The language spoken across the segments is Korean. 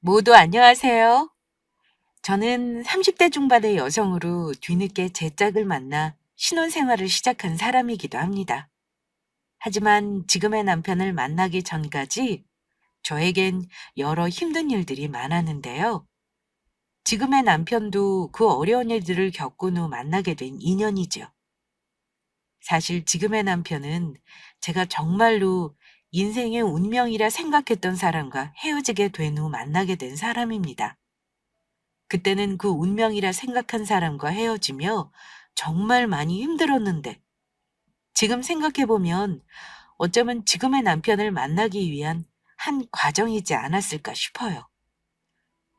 모두 안녕하세요. 저는 30대 중반의 여성으로 뒤늦게 제 짝을 만나 신혼생활을 시작한 사람이기도 합니다. 하지만 지금의 남편을 만나기 전까지 저에겐 여러 힘든 일들이 많았는데요. 지금의 남편도 그 어려운 일들을 겪은 후 만나게 된 인연이죠. 사실 지금의 남편은 제가 정말로 인생의 운명이라 생각했던 사람과 헤어지게 된 후 만나게 된 사람입니다. 그때는 그 운명이라 생각한 사람과 헤어지며 정말 많이 힘들었는데 지금 생각해 보면 어쩌면 지금의 남편을 만나기 위한 한 과정이지 않았을까 싶어요.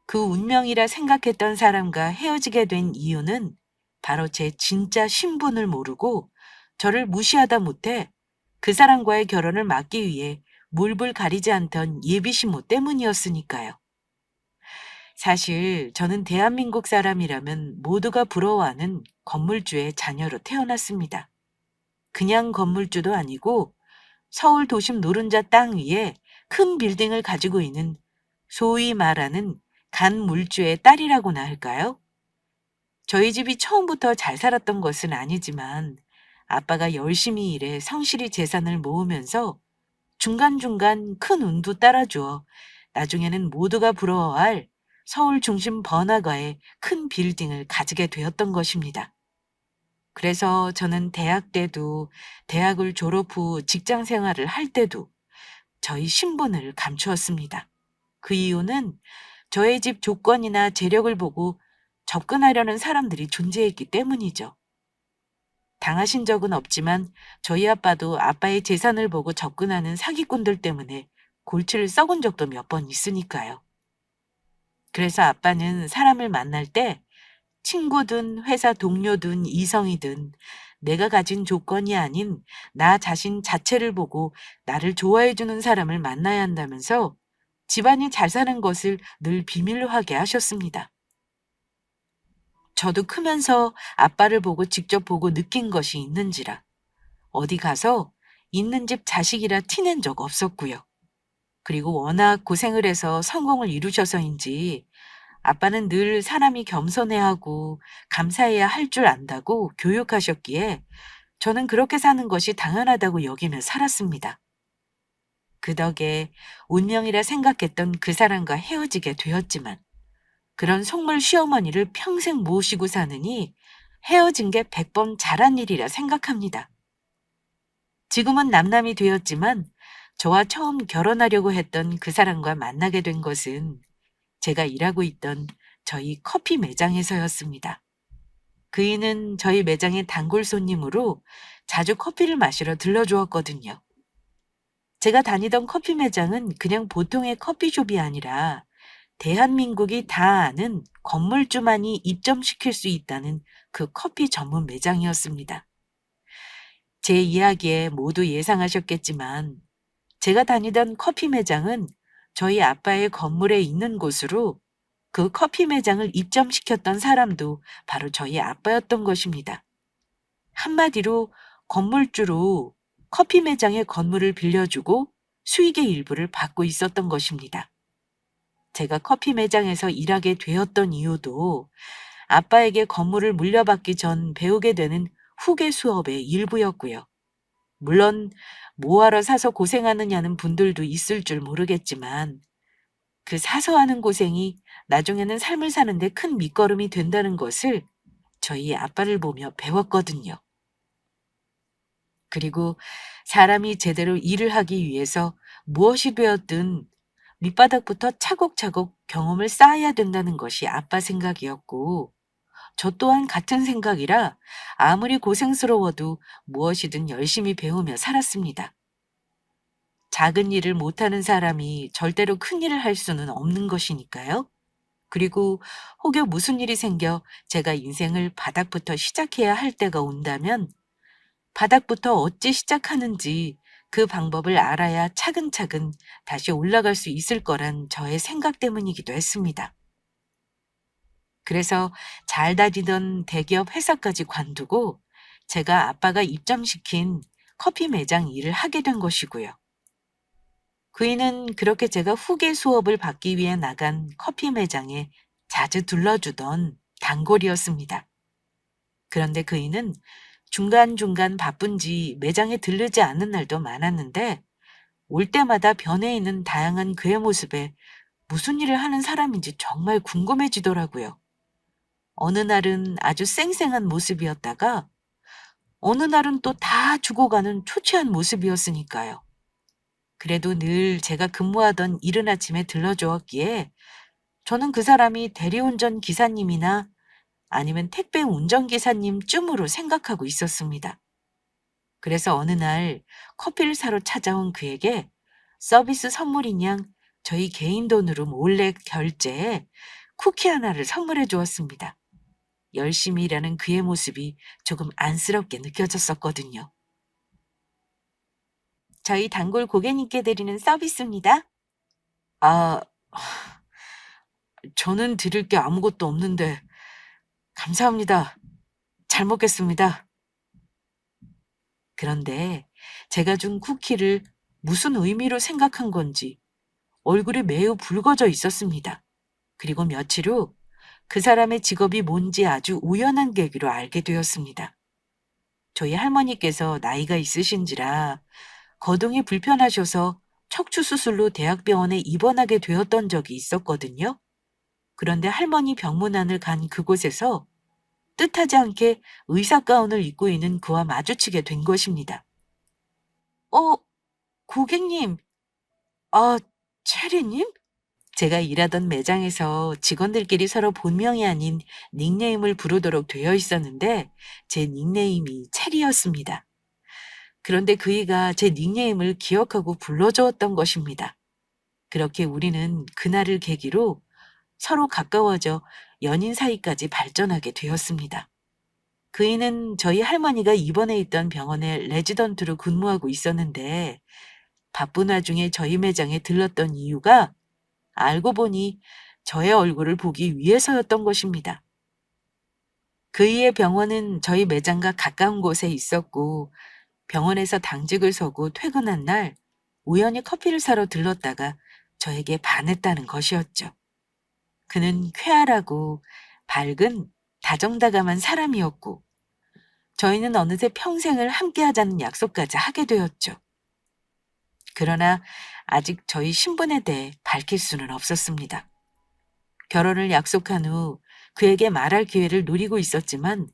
그 운명이라 생각했던 사람과 헤어지게 된 이유는 바로 제 진짜 신분을 모르고 저를 무시하다 못해 그 사람과의 결혼을 막기 위해 물불 가리지 않던 예비신부 때문이었으니까요. 사실 저는 대한민국 사람이라면 모두가 부러워하는 건물주의 자녀로 태어났습니다. 그냥 건물주도 아니고 서울 도심 노른자 땅 위에 큰 빌딩을 가지고 있는 소위 말하는 간물주의 딸이라고나 할까요? 저희 집이 처음부터 잘 살았던 것은 아니지만 아빠가 열심히 일해 성실히 재산을 모으면서 중간중간 큰 운도 따라주어 나중에는 모두가 부러워할 서울 중심 번화가의 큰 빌딩을 가지게 되었던 것입니다. 그래서 저는 대학 때도 대학을 졸업 후 직장 생활을 할 때도 저희 신분을 감추었습니다. 그 이유는 저의 집 조건이나 재력을 보고 접근하려는 사람들이 존재했기 때문이죠. 당하신 적은 없지만 저희 아빠도 아빠의 재산을 보고 접근하는 사기꾼들 때문에 골치를 썩은 적도 몇 번 있으니까요. 그래서 아빠는 사람을 만날 때 친구든 회사 동료든 이성이든 내가 가진 조건이 아닌 나 자신 자체를 보고 나를 좋아해주는 사람을 만나야 한다면서 집안이 잘 사는 것을 늘 비밀로 하게 하셨습니다. 저도 크면서 아빠를 보고 직접 보고 느낀 것이 있는지라 어디 가서 있는 집 자식이라 티낸 적 없었고요. 그리고 워낙 고생을 해서 성공을 이루셔서인지 아빠는 늘 사람이 겸손해야 하고 감사해야 할 줄 안다고 교육하셨기에 저는 그렇게 사는 것이 당연하다고 여기며 살았습니다. 그 덕에 운명이라 생각했던 그 사람과 헤어지게 되었지만 그런 속물 시어머니를 평생 모시고 사느니 헤어진 게 100번 잘한 일이라 생각합니다. 지금은 남남이 되었지만 저와 처음 결혼하려고 했던 그 사람과 만나게 된 것은 제가 일하고 있던 저희 커피 매장에서였습니다. 그이는 저희 매장의 단골 손님으로 자주 커피를 마시러 들러주었거든요. 제가 다니던 커피 매장은 그냥 보통의 커피숍이 아니라 대한민국이 다 아는 건물주만이 입점시킬 수 있다는 그 커피 전문 매장이었습니다. 제 이야기에 모두 예상하셨겠지만 제가 다니던 커피 매장은 저희 아빠의 건물에 있는 곳으로 그 커피 매장을 입점시켰던 사람도 바로 저희 아빠였던 것입니다. 한마디로 건물주로 커피 매장의 건물을 빌려주고 수익의 일부를 받고 있었던 것입니다. 제가 커피 매장에서 일하게 되었던 이유도 아빠에게 건물을 물려받기 전 배우게 되는 후계 수업의 일부였고요. 물론 뭐하러 사서 고생하느냐는 분들도 있을 줄 모르겠지만 그 사서 하는 고생이 나중에는 삶을 사는데 큰 밑거름이 된다는 것을 저희 아빠를 보며 배웠거든요. 그리고 사람이 제대로 일을 하기 위해서 무엇이 되었든 밑바닥부터 차곡차곡 경험을 쌓아야 된다는 것이 아빠 생각이었고, 저 또한 같은 생각이라 아무리 고생스러워도 무엇이든 열심히 배우며 살았습니다. 작은 일을 못하는 사람이 절대로 큰 일을 할 수는 없는 것이니까요. 그리고 혹여 무슨 일이 생겨 제가 인생을 바닥부터 시작해야 할 때가 온다면 바닥부터 어찌 시작하는지 그 방법을 알아야 차근차근 다시 올라갈 수 있을 거란 저의 생각 때문이기도 했습니다. 그래서 잘 다니던 대기업 회사까지 관두고 제가 아빠가 입점시킨 커피 매장 일을 하게 된 것이고요. 그이는 그렇게 제가 후기 수업을 받기 위해 나간 커피 매장에 자주 들러주던 단골이었습니다. 그런데 그이는 중간중간 바쁜지 매장에 들르지 않는 날도 많았는데 올 때마다 변해 있는 다양한 그의 모습에 무슨 일을 하는 사람인지 정말 궁금해지더라고요. 어느 날은 아주 쌩쌩한 모습이었다가 어느 날은 또 다 죽어가는 초췌한 모습이었으니까요. 그래도 늘 제가 근무하던 이른 아침에 들러주었기에 저는 그 사람이 대리운전 기사님이나 아니면 택배 운전기사님쯤으로 생각하고 있었습니다. 그래서 어느 날 커피를 사러 찾아온 그에게 서비스 선물인 양 저희 개인 돈으로 몰래 결제해 쿠키 하나를 선물해 주었습니다. 열심히 일하는 그의 모습이 조금 안쓰럽게 느껴졌었거든요. 저희 단골 고객님께 드리는 서비스입니다. 아, 저는 드릴 게 아무것도 없는데 감사합니다. 잘 먹겠습니다. 그런데 제가 준 쿠키를 무슨 의미로 생각한 건지 얼굴이 매우 붉어져 있었습니다. 그리고 며칠 후 그 사람의 직업이 뭔지 아주 우연한 계기로 알게 되었습니다. 저희 할머니께서 나이가 있으신지라 거동이 불편하셔서 척추 수술로 대학병원에 입원하게 되었던 적이 있었거든요. 그런데 할머니 병문안을 간 그곳에서 뜻하지 않게 의사 가운을 입고 있는 그와 마주치게 된 것입니다. 어, 고객님, 아, 체리님? 제가 일하던 매장에서 직원들끼리 서로 본명이 아닌 닉네임을 부르도록 되어 있었는데 제 닉네임이 체리였습니다. 그런데 그이가 제 닉네임을 기억하고 불러주었던 것입니다. 그렇게 우리는 그날을 계기로 서로 가까워져 연인 사이까지 발전하게 되었습니다. 그이는 저희 할머니가 입원해 있던 병원에 레지던트로 근무하고 있었는데 바쁜 와중에 저희 매장에 들렀던 이유가 알고 보니 저의 얼굴을 보기 위해서였던 것입니다. 그이의 병원은 저희 매장과 가까운 곳에 있었고 병원에서 당직을 서고 퇴근한 날 우연히 커피를 사러 들렀다가 저에게 반했다는 것이었죠. 그는 쾌활하고 밝은 다정다감한 사람이었고 저희는 어느새 평생을 함께하자는 약속까지 하게 되었죠. 그러나 아직 저희 신분에 대해 밝힐 수는 없었습니다. 결혼을 약속한 후 그에게 말할 기회를 노리고 있었지만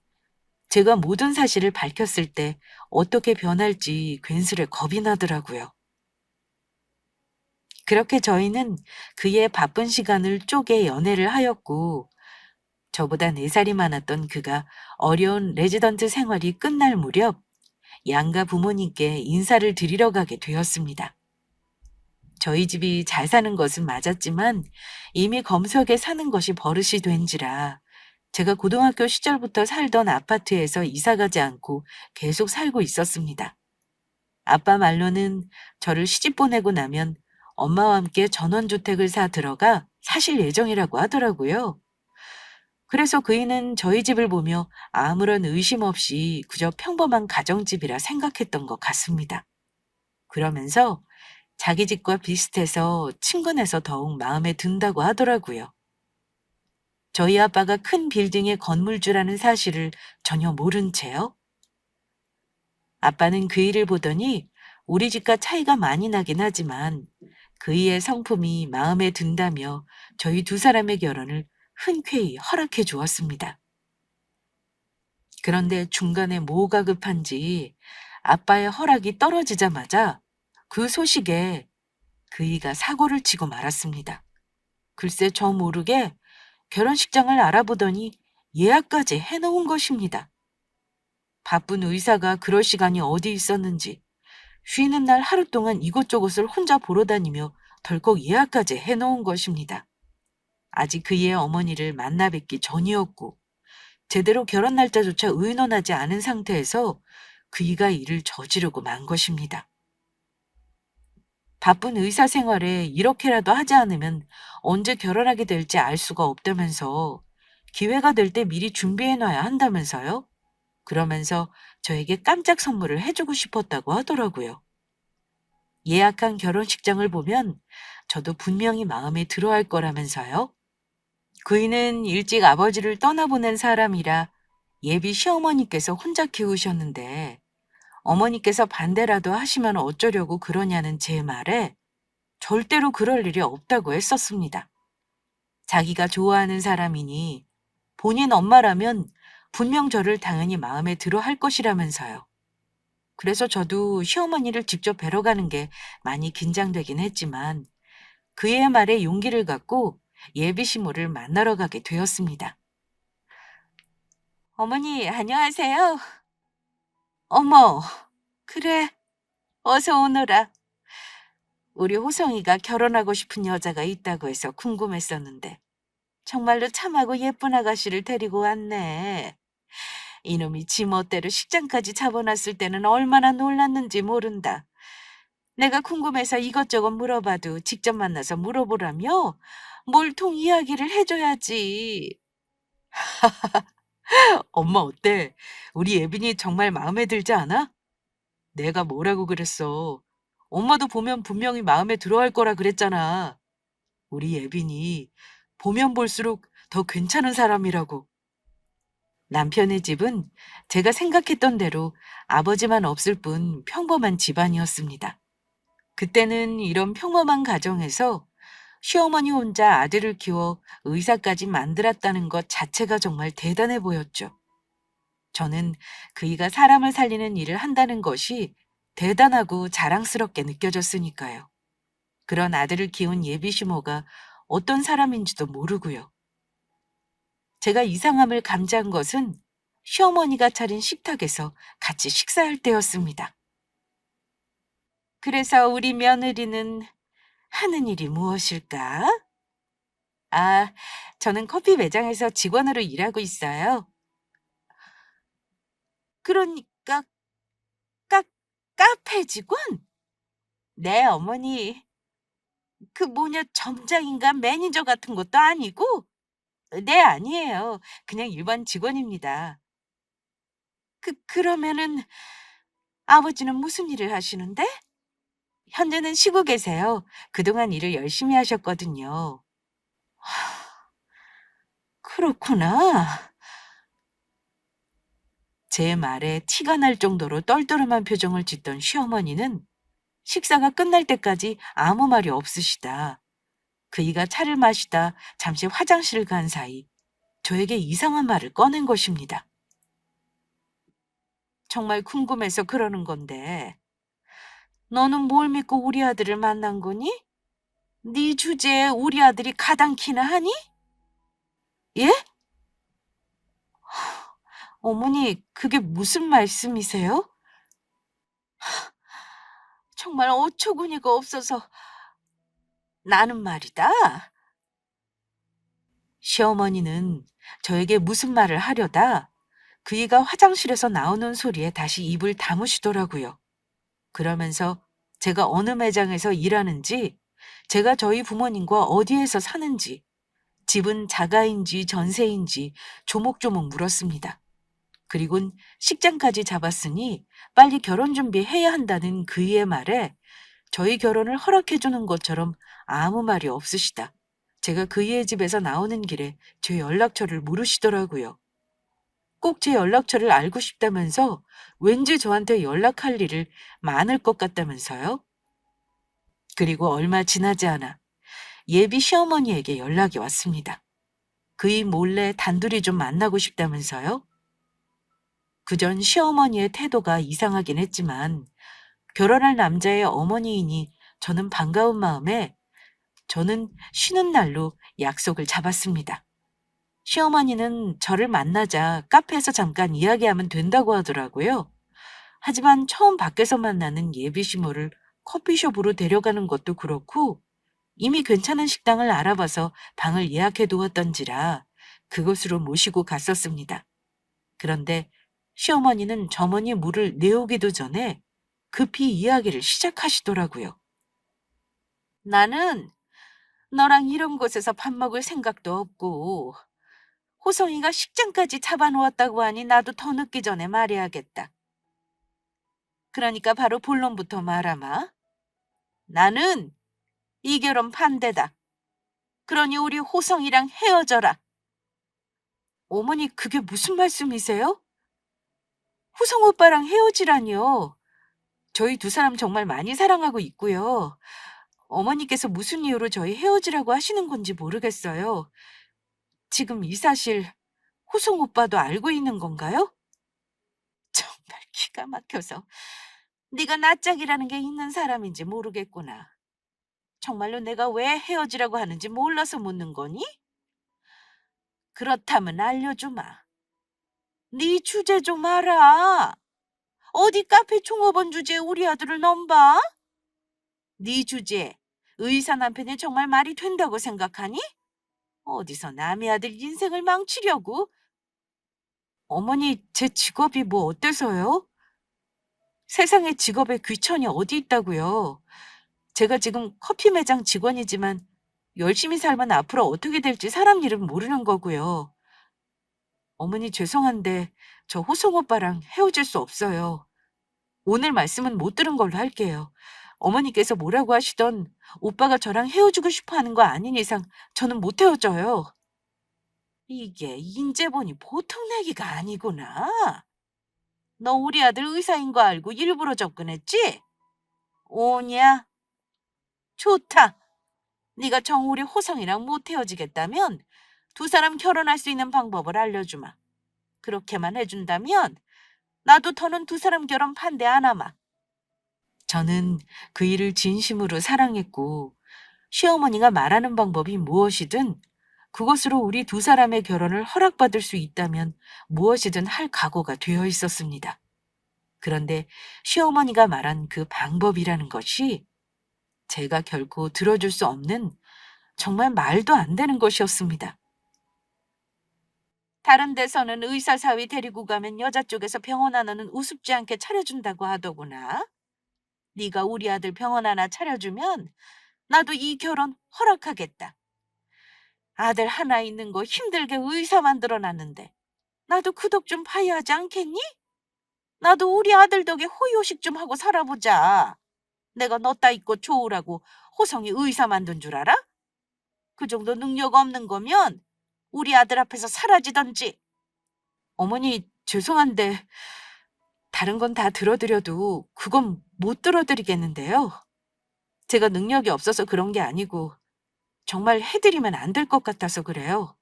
제가 모든 사실을 밝혔을 때 어떻게 변할지 괜스레 겁이 나더라고요. 그렇게 저희는 그의 바쁜 시간을 쪼개 연애를 하였고 저보다 4살이 많았던 그가 어려운 레지던트 생활이 끝날 무렵 양가 부모님께 인사를 드리러 가게 되었습니다. 저희 집이 잘 사는 것은 맞았지만 이미 검석에 사는 것이 버릇이 된지라 제가 고등학교 시절부터 살던 아파트에서 이사 가지 않고 계속 살고 있었습니다. 아빠 말로는 저를 시집 보내고 나면 엄마와 함께 전원주택을 사 들어가 사실 예정이라고 하더라고요. 그래서 그이는 저희 집을 보며 아무런 의심 없이 그저 평범한 가정집이라 생각했던 것 같습니다. 그러면서 자기 집과 비슷해서 친근해서 더욱 마음에 든다고 하더라고요. 저희 아빠가 큰 빌딩의 건물주라는 사실을 전혀 모른 채요. 아빠는 그이를 보더니 우리 집과 차이가 많이 나긴 하지만 그이의 성품이 마음에 든다며 저희 두 사람의 결혼을 흔쾌히 허락해 주었습니다. 그런데 중간에 뭐가 급한지 아빠의 허락이 떨어지자마자 그 소식에 그이가 사고를 치고 말았습니다. 글쎄 저 모르게 결혼식장을 알아보더니 예약까지 해놓은 것입니다. 바쁜 의사가 그럴 시간이 어디 있었는지 쉬는 날 하루 동안 이곳저곳을 혼자 보러 다니며 덜컥 예약까지 해놓은 것입니다. 아직 그의 어머니를 만나 뵙기 전이었고 제대로 결혼 날짜조차 의논하지 않은 상태에서 그이가 일을 저지르고 만 것입니다. 바쁜 의사 생활에 이렇게라도 하지 않으면 언제 결혼하게 될지 알 수가 없다면서 기회가 될 때 미리 준비해놔야 한다면서요? 그러면서 저에게 깜짝 선물을 해주고 싶었다고 하더라고요. 예약한 결혼식장을 보면 저도 분명히 마음에 들어할 거라면서요. 그이는 일찍 아버지를 떠나보낸 사람이라 예비 시어머니께서 혼자 키우셨는데 어머니께서 반대라도 하시면 어쩌려고 그러냐는 제 말에 절대로 그럴 일이 없다고 했었습니다. 자기가 좋아하는 사람이니 본인 엄마라면 분명 저를 당연히 마음에 들어 할 것이라면서요. 그래서 저도 시어머니를 직접 뵈러 가는 게 많이 긴장되긴 했지만 그의 말에 용기를 갖고 예비 시모를 만나러 가게 되었습니다. 어머니, 안녕하세요. 어머, 그래, 어서 오너라. 우리 호성이가 결혼하고 싶은 여자가 있다고 해서 궁금했었는데 정말로 참하고 예쁜 아가씨를 데리고 왔네. 이놈이 지 멋대로 식장까지 잡아놨을 때는 얼마나 놀랐는지 모른다. 내가 궁금해서 이것저것 물어봐도 직접 만나서 물어보라며 몰통 이야기를 해줘야지. 엄마 어때? 우리 예빈이 정말 마음에 들지 않아? 내가 뭐라고 그랬어? 엄마도 보면 분명히 마음에 들어할 거라 그랬잖아. 우리 예빈이 보면 볼수록 더 괜찮은 사람이라고. 남편의 집은 제가 생각했던 대로 아버지만 없을 뿐 평범한 집안이었습니다. 그때는 이런 평범한 가정에서 시어머니 혼자 아들을 키워 의사까지 만들었다는 것 자체가 정말 대단해 보였죠. 저는 그이가 사람을 살리는 일을 한다는 것이 대단하고 자랑스럽게 느껴졌으니까요. 그런 아들을 키운 예비 시모가 어떤 사람인지도 모르고요. 제가 이상함을 감지한 것은 시어머니가 차린 식탁에서 같이 식사할 때였습니다. 그래서 우리 며느리는 하는 일이 무엇일까? 아, 저는 커피 매장에서 직원으로 일하고 있어요. 그러니까 카, 카페 직원? 네, 어머니. 그 뭐냐 점장인가 매니저 같은 것도 아니고? 네, 아니에요. 그냥 일반 직원입니다. 그러면은 아버지는 무슨 일을 하시는데? 현재는 쉬고 계세요. 그동안 일을 열심히 하셨거든요. 그렇구나. 제 말에 티가 날 정도로 떨떠름한 표정을 짓던 시어머니는 식사가 끝날 때까지 아무 말이 없으시다. 그이가 차를 마시다 잠시 화장실을 간 사이 저에게 이상한 말을 꺼낸 것입니다. 정말 궁금해서 그러는 건데 너는 뭘 믿고 우리 아들을 만난 거니? 네 주제에 우리 아들이 가당키나 하니? 예? 어머니, 그게 무슨 말씀이세요? 정말 어처구니가 없어서 나는 말이다. 시어머니는 저에게 무슨 말을 하려다 그이가 화장실에서 나오는 소리에 다시 입을 다무시더라고요. 그러면서 제가 어느 매장에서 일하는지, 제가 저희 부모님과 어디에서 사는지, 집은 자가인지 전세인지 조목조목 물었습니다. 그리곤 식장까지 잡았으니 빨리 결혼 준비해야 한다는 그이의 말에 저희 결혼을 허락해주는 것처럼 아무 말이 없으시다. 제가 그이의 집에서 나오는 길에 제 연락처를 물으시더라고요. 꼭 제 연락처를 알고 싶다면서 왠지 저한테 연락할 일을 많을 것 같다면서요. 그리고 얼마 지나지 않아 예비 시어머니에게 연락이 왔습니다. 그이 몰래 단둘이 좀 만나고 싶다면서요. 그전 시어머니의 태도가 이상하긴 했지만 결혼할 남자의 어머니이니 저는 반가운 마음에 저는 쉬는 날로 약속을 잡았습니다. 시어머니는 저를 만나자 카페에서 잠깐 이야기하면 된다고 하더라고요. 하지만 처음 밖에서 만나는 예비 시모를 커피숍으로 데려가는 것도 그렇고 이미 괜찮은 식당을 알아봐서 방을 예약해 두었던지라 그곳으로 모시고 갔었습니다. 그런데 시어머니는 저머니 물을 내오기도 전에 급히 이야기를 시작하시더라고요. 나는 너랑 이런 곳에서 밥 먹을 생각도 없고 호성이가 식장까지 잡아놓았다고 하니 나도 더 늦기 전에 말해야겠다. 그러니까 바로 본론부터 말하마. 나는 이 결혼 반대다. 그러니 우리 호성이랑 헤어져라. 어머니, 그게 무슨 말씀이세요? 호성 오빠랑 헤어지라니요. 저희 두 사람 정말 많이 사랑하고 있고요. 어머니께서 무슨 이유로 저희 헤어지라고 하시는 건지 모르겠어요. 지금 이 사실 호성 오빠도 알고 있는 건가요? 정말 기가 막혀서 네가 낯짝이라는 게 있는 사람인지 모르겠구나. 정말로 내가 왜 헤어지라고 하는지 몰라서 묻는 거니? 그렇다면 알려주마. 네 주제 좀 알아. 어디 카페 종업원 주제에 우리 아들을 넘봐? 네 주제, 의사 남편이 정말 말이 된다고 생각하니? 어디서 남의 아들 인생을 망치려고? 어머니, 제 직업이 뭐 어때서요? 세상에 직업에 귀천이 어디 있다고요? 제가 지금 커피 매장 직원이지만 열심히 살면 앞으로 어떻게 될지 사람 일은 모르는 거고요. 어머니, 죄송한데 저 호성 오빠랑 헤어질 수 없어요. 오늘 말씀은 못 들은 걸로 할게요. 어머니께서 뭐라고 하시던 오빠가 저랑 헤어지고 싶어 하는 거 아닌 이상 저는 못 헤어져요. 이게 인제 보니 보통 내기가 아니구나. 너 우리 아들 의사인 거 알고 일부러 접근했지? 오냐? 좋다. 네가 정우리 호성이랑 못 헤어지겠다면 두 사람 결혼할 수 있는 방법을 알려주마. 그렇게만 해준다면 나도 더는 두 사람 결혼 반대 안 하마. 저는 그 일을 진심으로 사랑했고 시어머니가 말하는 방법이 무엇이든 그것으로 우리 두 사람의 결혼을 허락받을 수 있다면 무엇이든 할 각오가 되어 있었습니다. 그런데 시어머니가 말한 그 방법이라는 것이 제가 결코 들어줄 수 없는 정말 말도 안 되는 것이었습니다. 다른 데서는 의사 사위 데리고 가면 여자 쪽에서 병원 하나는 우습지 않게 차려준다고 하더구나. 네가 우리 아들 병원 하나 차려주면 나도 이 결혼 허락하겠다. 아들 하나 있는 거 힘들게 의사 만들어놨는데 나도 그 덕 좀 봐야 하지 않겠니? 나도 우리 아들 덕에 호요식 좀 하고 살아보자. 내가 너 따 있고 좋으라고 호성이 의사 만든 줄 알아? 그 정도 능력 없는 거면 우리 아들 앞에서 사라지던지. 어머니, 죄송한데 다른 건 다 들어드려도 그건 못 들어드리겠는데요. 제가 능력이 없어서 그런 게 아니고 정말 해드리면 안 될 것 같아서 그래요.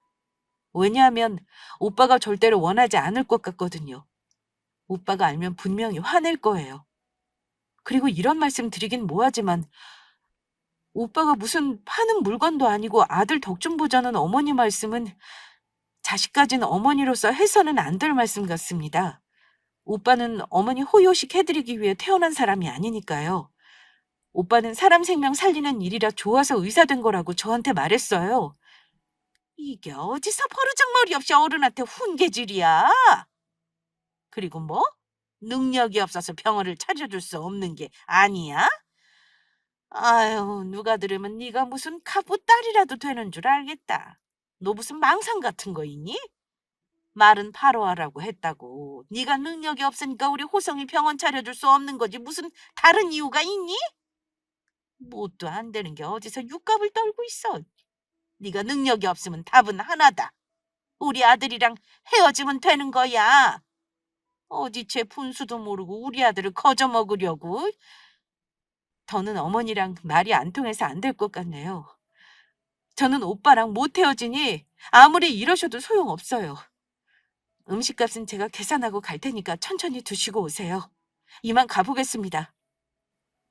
왜냐하면 오빠가 절대로 원하지 않을 것 같거든요. 오빠가 알면 분명히 화낼 거예요. 그리고 이런 말씀 드리긴 뭐하지만 오빠가 무슨 파는 물건도 아니고 아들 덕 좀 보자는 어머니 말씀은 자식 가진 어머니로서 해서는 안 될 말씀 같습니다. 오빠는 어머니 호요식 해드리기 위해 태어난 사람이 아니니까요. 오빠는 사람 생명 살리는 일이라 좋아서 의사 된 거라고 저한테 말했어요. 이게 어디서 버르장머리 없이 어른한테 훈계질이야? 그리고 뭐? 능력이 없어서 병원을 차려줄 수 없는 게 아니야? 아유, 누가 들으면 네가 무슨 카부 딸이라도 되는 줄 알겠다. 너 무슨 망상 같은 거 있니? 말은 바로 하라고 했다고. 네가 능력이 없으니까 우리 호성이 병원 차려줄 수 없는 거지 무슨 다른 이유가 있니? 뭣도 안 되는 게 어디서 육갑을 떨고 있어. 네가 능력이 없으면 답은 하나다. 우리 아들이랑 헤어지면 되는 거야. 어디 제 분수도 모르고 우리 아들을 거저 먹으려고. 더는 어머니랑 말이 안 통해서 안 될 것 같네요. 저는 오빠랑 못 헤어지니 아무리 이러셔도 소용없어요. 음식값은 제가 계산하고 갈 테니까 천천히 드시고 오세요. 이만 가보겠습니다.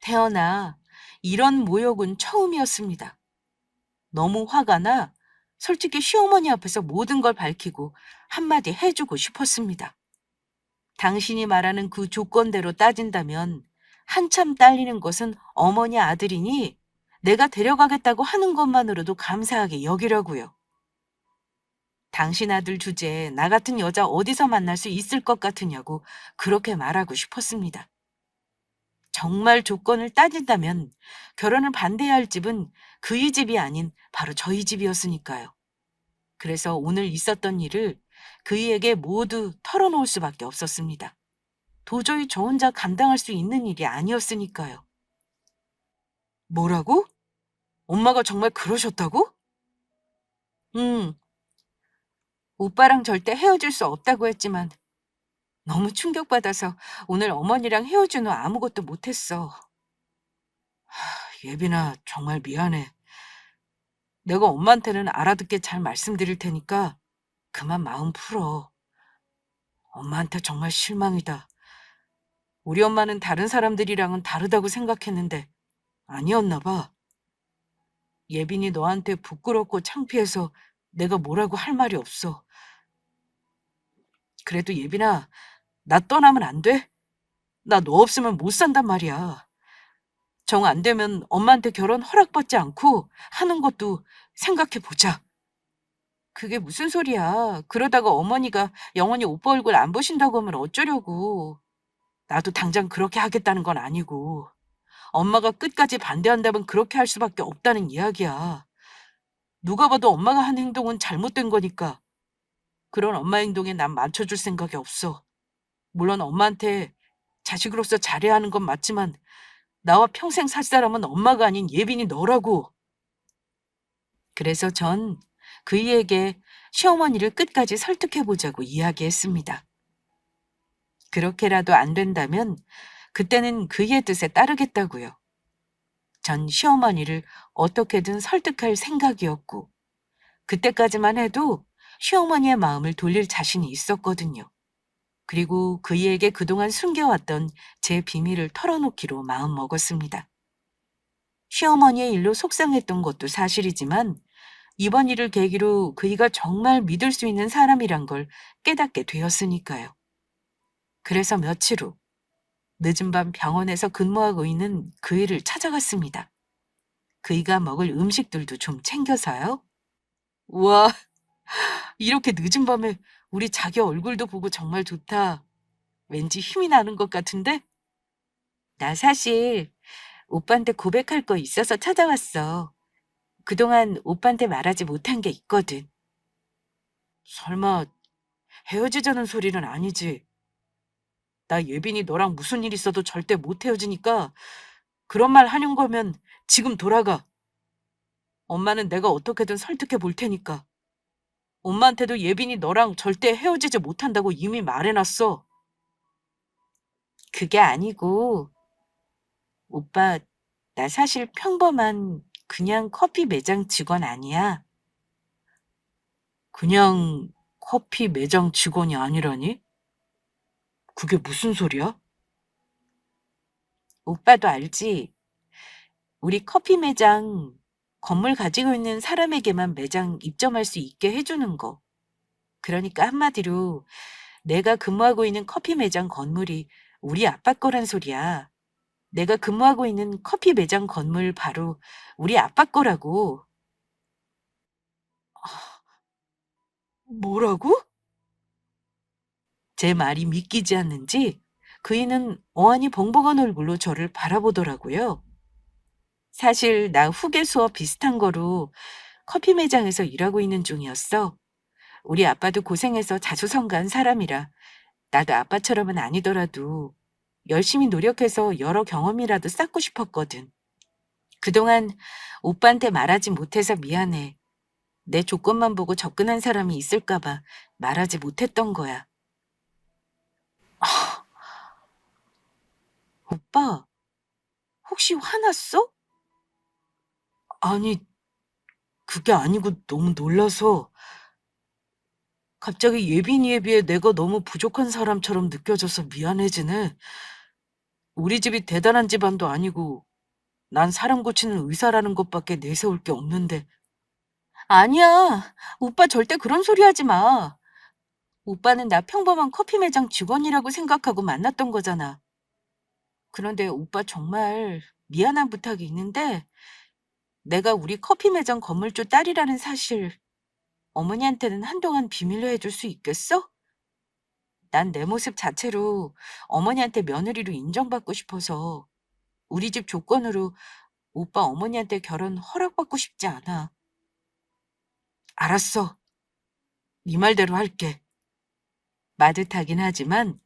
태어나 이런 모욕은 처음이었습니다. 너무 화가 나 솔직히 시어머니 앞에서 모든 걸 밝히고 한마디 해주고 싶었습니다. 당신이 말하는 그 조건대로 따진다면 한참 딸리는 것은 어머니 아들이니 내가 데려가겠다고 하는 것만으로도 감사하게 여기려고요. 당신 아들 주제에 나 같은 여자 어디서 만날 수 있을 것 같으냐고 그렇게 말하고 싶었습니다. 정말 조건을 따진다면 결혼을 반대해야 할 집은 그의 집이 아닌 바로 저희 집이었으니까요. 그래서 오늘 있었던 일을 그이에게 모두 털어놓을 수밖에 없었습니다. 도저히 저 혼자 감당할 수 있는 일이 아니었으니까요. 뭐라고? 엄마가 정말 그러셨다고? 응, 오빠랑 절대 헤어질 수 없다고 했지만 너무 충격받아서 오늘 어머니랑 헤어진 후 아무것도 못했어. 예빈아, 정말 미안해. 내가 엄마한테는 알아듣게 잘 말씀드릴 테니까 그만 마음 풀어. 엄마한테 정말 실망이다. 우리 엄마는 다른 사람들이랑은 다르다고 생각했는데 아니었나 봐. 예빈이 너한테 부끄럽고 창피해서 내가 뭐라고 할 말이 없어. 그래도 예빈아, 나 떠나면 안 돼? 나 너 없으면 못 산단 말이야. 정 안 되면 엄마한테 결혼 허락받지 않고 하는 것도 생각해 보자. 그게 무슨 소리야. 그러다가 어머니가 영원히 오빠 얼굴 안 보신다고 하면 어쩌려고. 나도 당장 그렇게 하겠다는 건 아니고. 엄마가 끝까지 반대한다면 그렇게 할 수밖에 없다는 이야기야. 누가 봐도 엄마가 한 행동은 잘못된 거니까 그런 엄마 행동에 난 맞춰줄 생각이 없어. 물론 엄마한테 자식으로서 잘해야 하는 건 맞지만 나와 평생 살 사람은 엄마가 아닌 예빈이 너라고. 그래서 전 그이에게 시어머니를 끝까지 설득해보자고 이야기했습니다. 그렇게라도 안 된다면 그때는 그이의 뜻에 따르겠다고요. 전 시어머니를 어떻게든 설득할 생각이었고 그때까지만 해도 시어머니의 마음을 돌릴 자신이 있었거든요. 그리고 그이에게 그동안 숨겨왔던 제 비밀을 털어놓기로 마음먹었습니다. 시어머니의 일로 속상했던 것도 사실이지만 이번 일을 계기로 그이가 정말 믿을 수 있는 사람이란 걸 깨닫게 되었으니까요. 그래서 며칠 후 늦은 밤 병원에서 근무하고 있는 그이를 찾아갔습니다. 그이가 먹을 음식들도 좀 챙겨서요. 우와, 이렇게 늦은 밤에 우리 자기 얼굴도 보고 정말 좋다. 왠지 힘이 나는 것 같은데? 나 사실 오빠한테 고백할 거 있어서 찾아왔어. 그동안 오빠한테 말하지 못한 게 있거든. 설마 헤어지자는 소리는 아니지? 나 예빈이 너랑 무슨 일 있어도 절대 못 헤어지니까 그런 말 하는 거면 지금 돌아가. 엄마는 내가 어떻게든 설득해 볼 테니까. 엄마한테도 예빈이 너랑 절대 헤어지지 못한다고 이미 말해놨어. 그게 아니고, 오빠, 나 사실 평범한 그냥 커피 매장 직원 아니야. 그냥 커피 매장 직원이 아니라니? 그게 무슨 소리야? 오빠도 알지? 우리 커피 매장 건물 가지고 있는 사람에게만 매장 입점할 수 있게 해주는 거. 그러니까 한마디로 내가 근무하고 있는 커피 매장 건물이 우리 아빠 거란 소리야. 내가 근무하고 있는 커피 매장 건물 바로 우리 아빠 거라고. 뭐라고? 제 말이 믿기지 않는지 그이는 어안이 벙벙한 얼굴로 저를 바라보더라고요. 사실 나 후계 수업 비슷한 거로 커피 매장에서 일하고 있는 중이었어. 우리 아빠도 고생해서 자수성가한 사람이라 나도 아빠처럼은 아니더라도 열심히 노력해서 여러 경험이라도 쌓고 싶었거든. 그동안 오빠한테 말하지 못해서 미안해. 내 조건만 보고 접근한 사람이 있을까봐 말하지 못했던 거야. 오빠, 혹시 화났어? 아니, 그게 아니고 너무 놀라서 갑자기 예빈이에 비해 내가 너무 부족한 사람처럼 느껴져서 미안해지네. 우리 집이 대단한 집안도 아니고 난 사람 고치는 의사라는 것밖에 내세울 게 없는데. 아니야. 오빠 절대 그런 소리 하지 마. 오빠는 나 평범한 커피 매장 직원이라고 생각하고 만났던 거잖아. 그런데 오빠 정말 미안한 부탁이 있는데 내가 우리 커피 매장 건물주 딸이라는 사실 어머니한테는 한동안 비밀로 해줄 수 있겠어? 난 내 모습 자체로 어머니한테 며느리로 인정받고 싶어서 우리 집 조건으로 오빠 어머니한테 결혼 허락받고 싶지 않아. 알았어. 네 말대로 할게. 마듯하긴 하지만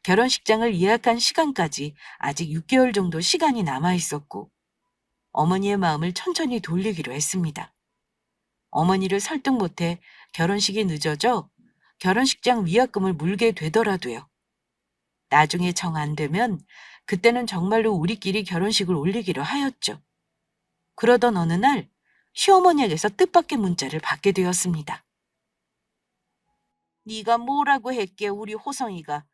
결혼식장을 예약한 시간까지 아직 6개월 정도 시간이 남아 있었고 어머니의 마음을 천천히 돌리기로 했습니다. 어머니를 설득 못해 결혼식이 늦어져 결혼식장 위약금을 물게 되더라도요. 나중에 정 안 되면 그때는 정말로 우리끼리 결혼식을 올리기로 하였죠. 그러던 어느 날 시어머니에게서 뜻밖의 문자를 받게 되었습니다. 네가 뭐라고 했게 우리 호성이가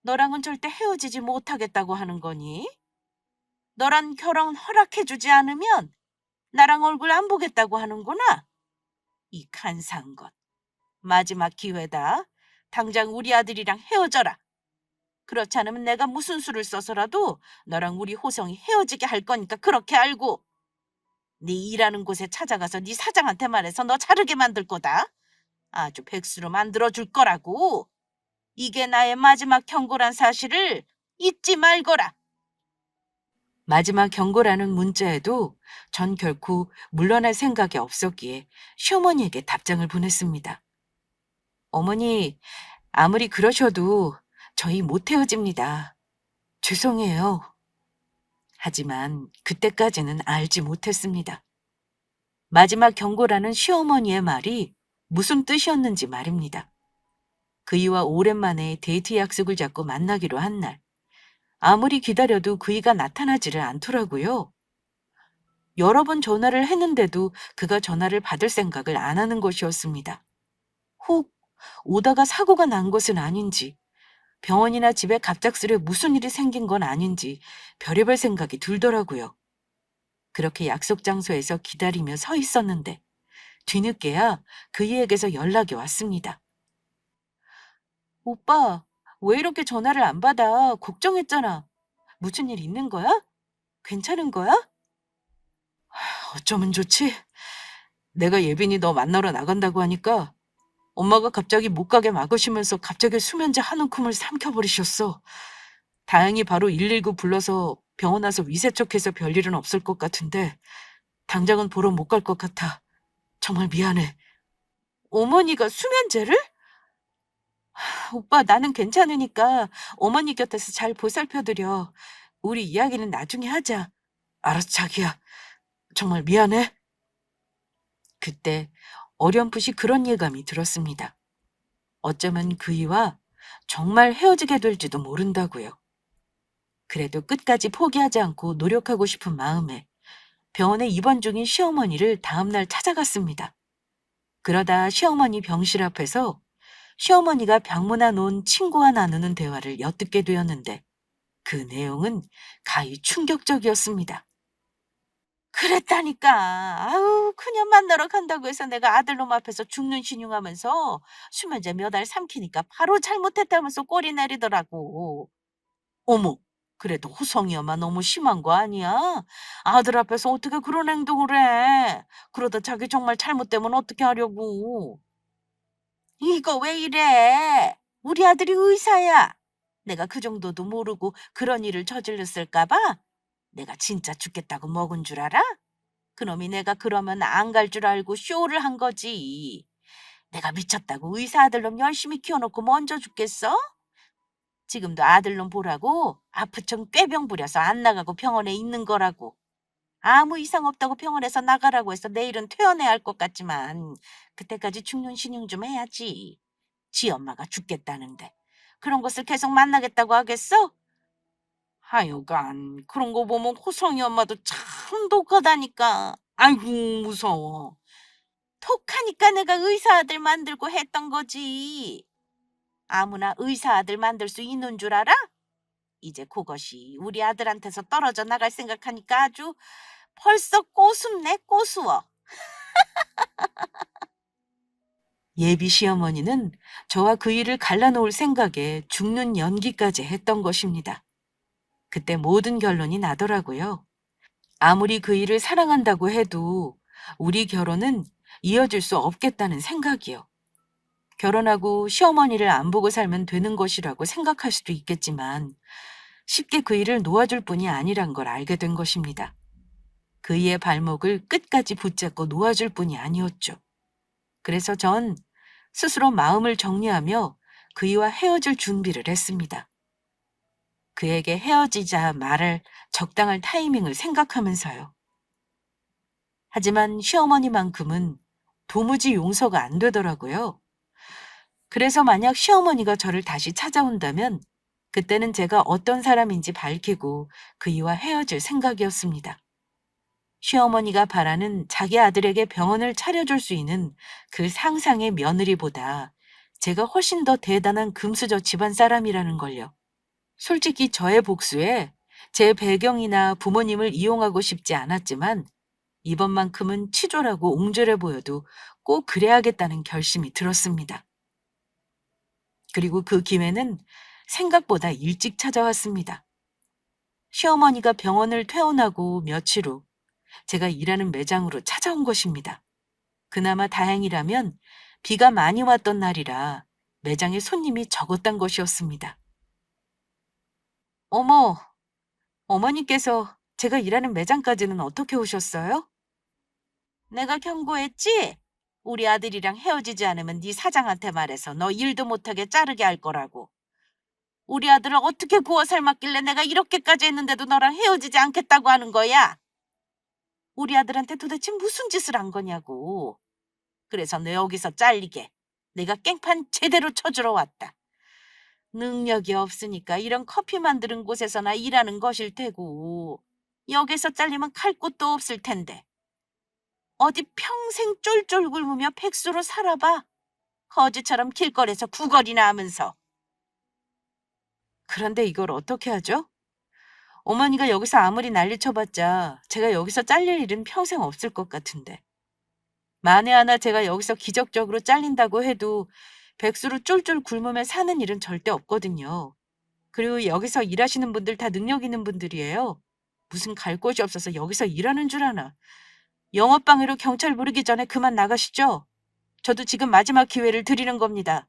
너랑은 절대 헤어지지 못하겠다고 하는 거니? 너랑 결혼 허락해주지 않으면 나랑 얼굴 안 보겠다고 하는구나. 이 간사한 것. 마지막 기회다. 당장 우리 아들이랑 헤어져라. 그렇지 않으면 내가 무슨 수를 써서라도 너랑 우리 호성이 헤어지게 할 거니까 그렇게 알고. 네 일하는 곳에 찾아가서 네 사장한테 말해서 너 자르게 만들 거다. 아주 백수로 만들어줄 거라고. 이게 나의 마지막 경고란 사실을 잊지 말거라. 마지막 경고라는 문자에도 전 결코 물러날 생각이 없었기에 시어머니에게 답장을 보냈습니다. 어머니, 아무리 그러셔도 저희 못 헤어집니다. 죄송해요. 하지만 그때까지는 알지 못했습니다. 마지막 경고라는 시어머니의 말이 무슨 뜻이었는지 말입니다. 그이와 오랜만에 데이트 약속을 잡고 만나기로 한 날, 아무리 기다려도 그이가 나타나지를 않더라고요. 여러 번 전화를 했는데도 그가 전화를 받을 생각을 안 하는 것이었습니다. 혹 오다가 사고가 난 것은 아닌지, 병원이나 집에 갑작스레 무슨 일이 생긴 건 아닌지 별의별 생각이 들더라고요. 그렇게 약속 장소에서 기다리며 서 있었는데 뒤늦게야 그이에게서 연락이 왔습니다. 오빠, 왜 이렇게 전화를 안 받아? 걱정했잖아. 무슨 일 있는 거야? 괜찮은 거야? 어쩌면 좋지? 내가 예빈이 너 만나러 나간다고 하니까 엄마가 갑자기 못 가게 막으시면서 갑자기 수면제 한 움큼을 삼켜버리셨어. 다행히 바로 119 불러서 병원 와서 위세척해서 별일은 없을 것 같은데 당장은 보러 못 갈 것 같아. 정말 미안해. 어머니가 수면제를? 오빠, 나는 괜찮으니까 어머니 곁에서 잘 보살펴드려. 우리 이야기는 나중에 하자. 알았어, 자기야. 정말 미안해. 그때 어렴풋이 그런 예감이 들었습니다. 어쩌면 그이와 정말 헤어지게 될지도 모른다고요. 그래도 끝까지 포기하지 않고 노력하고 싶은 마음에 병원에 입원 중인 시어머니를 다음날 찾아갔습니다. 그러다 시어머니 병실 앞에서 시어머니가 방문해 놓은 친구와 나누는 대화를 엿듣게 되었는데 그 내용은 가히 충격적이었습니다. 그랬다니까. 아우, 그냥 만나러 간다고 해서 내가 아들놈 앞에서 죽는 신용하면서 수면제 몇 알 삼키니까 바로 잘못했다면서 꼬리 내리더라고. 어머, 그래도 호성이 엄마 너무 심한 거 아니야? 아들 앞에서 어떻게 그런 행동을 해? 그러다 자기 정말 잘못되면 어떻게 하려고? 이거 왜 이래? 우리 아들이 의사야. 내가 그 정도도 모르고 그런 일을 저질렀을까 봐? 내가 진짜 죽겠다고 먹은 줄 알아? 그놈이 내가 그러면 안 갈 줄 알고 쇼를 한 거지. 내가 미쳤다고 의사 아들놈 열심히 키워놓고 먼저 죽겠어? 지금도 아들놈 보라고 아프청 꾀병 부려서 안 나가고 병원에 있는 거라고. 아무 이상 없다고 병원에서 나가라고 해서 내일은 퇴원해야 할 것 같지만 그때까지 죽는 신용 좀 해야지. 지 엄마가 죽겠다는데 그런 것을 계속 만나겠다고 하겠어? 하여간 그런 거 보면 호성이 엄마도 참 독하다니까. 아이고, 무서워. 독하니까 내가 의사 아들 만들고 했던 거지. 아무나 의사 아들 만들 수 있는 줄 알아? 이제 그것이 우리 아들한테서 떨어져 나갈 생각하니까 아주 벌써 꼬숩네, 꼬수어. 예비 시어머니는 저와 그 일을 갈라놓을 생각에 죽는 연기까지 했던 것입니다. 그때 모든 결론이 나더라고요. 아무리 그 일을 사랑한다고 해도 우리 결혼은 이어질 수 없겠다는 생각이요. 결혼하고 시어머니를 안 보고 살면 되는 것이라고 생각할 수도 있겠지만 쉽게 그 일을 놓아줄 뿐이 아니란 걸 알게 된 것입니다. 그이의 발목을 끝까지 붙잡고 놓아줄 뿐이 아니었죠. 그래서 전 스스로 마음을 정리하며 그이와 헤어질 준비를 했습니다. 그에게 헤어지자 말할 적당한 타이밍을 생각하면서요. 하지만 시어머니만큼은 도무지 용서가 안 되더라고요. 그래서 만약 시어머니가 저를 다시 찾아온다면 그때는 제가 어떤 사람인지 밝히고 그이와 헤어질 생각이었습니다. 시어머니가 바라는 자기 아들에게 병원을 차려줄 수 있는 그 상상의 며느리보다 제가 훨씬 더 대단한 금수저 집안 사람이라는 걸요. 솔직히 저의 복수에 제 배경이나 부모님을 이용하고 싶지 않았지만 이번만큼은 치졸하고 옹졸해 보여도 꼭 그래야겠다는 결심이 들었습니다. 그리고 그 기회는 생각보다 일찍 찾아왔습니다. 시어머니가 병원을 퇴원하고 며칠 후 제가 일하는 매장으로 찾아온 것입니다. 그나마 다행이라면 비가 많이 왔던 날이라 매장에 손님이 적었단 것이었습니다. 어머, 어머니께서 제가 일하는 매장까지는 어떻게 오셨어요? 내가 경고했지? 우리 아들이랑 헤어지지 않으면 네 사장한테 말해서 너 일도 못하게 자르게 할 거라고. 우리 아들을 어떻게 구워 삶았길래 내가 이렇게까지 했는데도 너랑 헤어지지 않겠다고 하는 거야? 우리 아들한테 도대체 무슨 짓을 한 거냐고. 그래서 너 여기서 잘리게 내가 깽판 제대로 쳐주러 왔다. 능력이 없으니까 이런 커피 만드는 곳에서나 일하는 것일 테고 여기서 잘리면 갈 곳도 없을 텐데 어디 평생 쫄쫄 굶으며 백수로 살아봐. 거지처럼 길거리에서 구걸이나 하면서. 그런데 이걸 어떻게 하죠? 어머니가 여기서 아무리 난리쳐봤자 제가 여기서 잘릴 일은 평생 없을 것 같은데. 만에 하나 제가 여기서 기적적으로 잘린다고 해도 백수로 쫄쫄 굶으며 사는 일은 절대 없거든요. 그리고 여기서 일하시는 분들 다 능력 있는 분들이에요. 무슨 갈 곳이 없어서 여기서 일하는 줄 아나. 영업방해로 경찰 부르기 전에 그만 나가시죠. 저도 지금 마지막 기회를 드리는 겁니다.